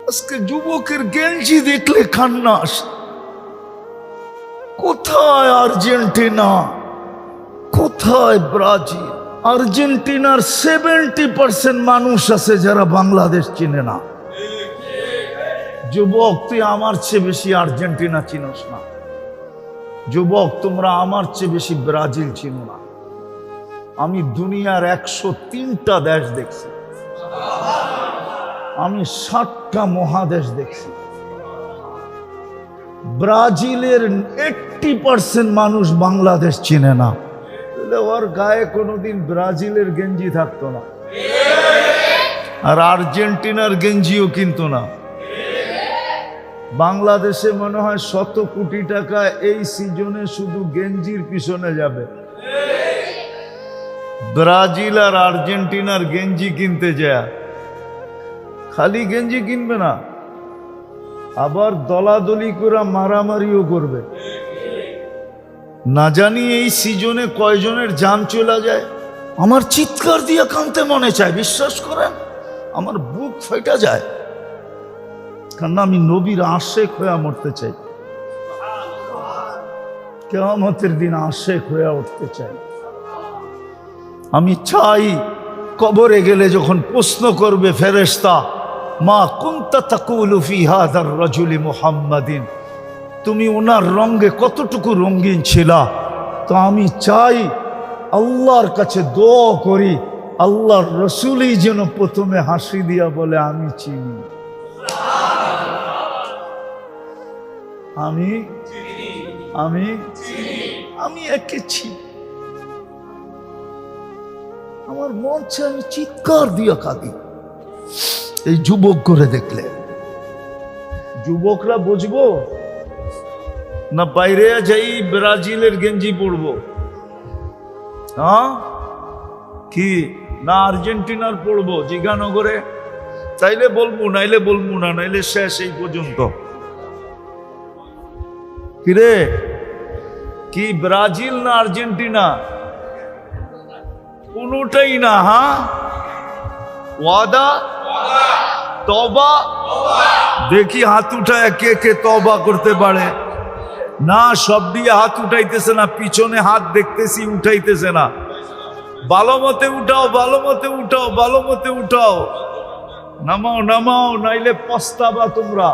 আজকে যুবকের গেঞ্জি দেখলে কান্না আসে। কোথায় আর্জেন্টিনা, কোথায় ব্রাজিল? আর্জেন্টিনার 70% মানুষ আছে যারা বাংলাদেশ চিনে না। যুবক, তুই আমার চেয়ে বেশি আর্জেন্টিনা চিনোস না। যুবক, তোমরা আমার চেয়ে বেশি ব্রাজিল চিনো না। আমি দুনিয়ার 103টা দেশ দেখছি, আমি 60টা মহাদেশ দেখছি। ব্রাজিলের 80% মানুষ বাংলাদেশ চিনে না। ওর গায়ে কোনোদিন ব্রাজিলের গেঞ্জি থাকতো না, আর আর্জেন্টিনার গেঞ্জিও কিনতো না। বাংলাদেশে মনে হয় 100 কোটি টাকা এই সিজনে শুধু গেঞ্জির পিছনে যাবে। ব্রাজিল আর আর্জেন্টিনার গেঞ্জি কিনতে যায়, খালি গেঞ্জি কিনবে না, আবার দলাদলি করে মারামারিও করবে। না জানি এই সিজনে কয়জনের জান চলে যায়। আমার চিৎকার দিয়ে কাঁদতে মনে চায়, বিশ্বাস করেন, আমার বুক ফেটে যায়, কারণ আমি নবীর আশেক হয়ে মরতে চাই, কিয়ামতের দিন আশেক হয়ে উঠতে চাই। আমি চাই কবরে গেলে যখন প্রশ্ন করবে ফেরেশতা, মা কুনতা তাকুলু ফি হাযার রাজুলি মুহাম্মাদিন, তুমি ওনার রঙে কতটুকু রঙিন ছিলা, তো আমি চাই আল্লাহর কাছে দোয়া করি আল্লাহর রসুলই যেন প্রথমে হাসি দিয়া বলে আমি চিনি, আমি আমি আমি এঁকেছি। আমার মন চায় আমি চিৎকার দিয়া কাঁদি এই যুবক করে দেখলে। যুবকরা বুঝবো না বাইরে যাই ব্রাজিলের গেঞ্জি পরবো, হ্যাঁ কি না আর্জেন্টিনার পরবো? জিগানগরে চাইলে বলবো, নাইলে বলবো না, নাইলে শেষ এই পর্যন্ত। কিরে, কি ব্রাজিল না আর্জেন্টিনা? কোনোটাই না। হ্যাঁ, ওয়াদা তওবা। দেখি হাত উঠায় কে কে তওবা করতে পারে। না, সব দিয়ে হাত উঠাইতেছে না, পিছনে হাত দেখতেছি উঠাইতেছে না। ভালো মতে উঠাও, ভালো মতে উঠাও, ভালো মতে উঠাও, নামাও নামাও, নাইলে পস্তাবা তোমরা।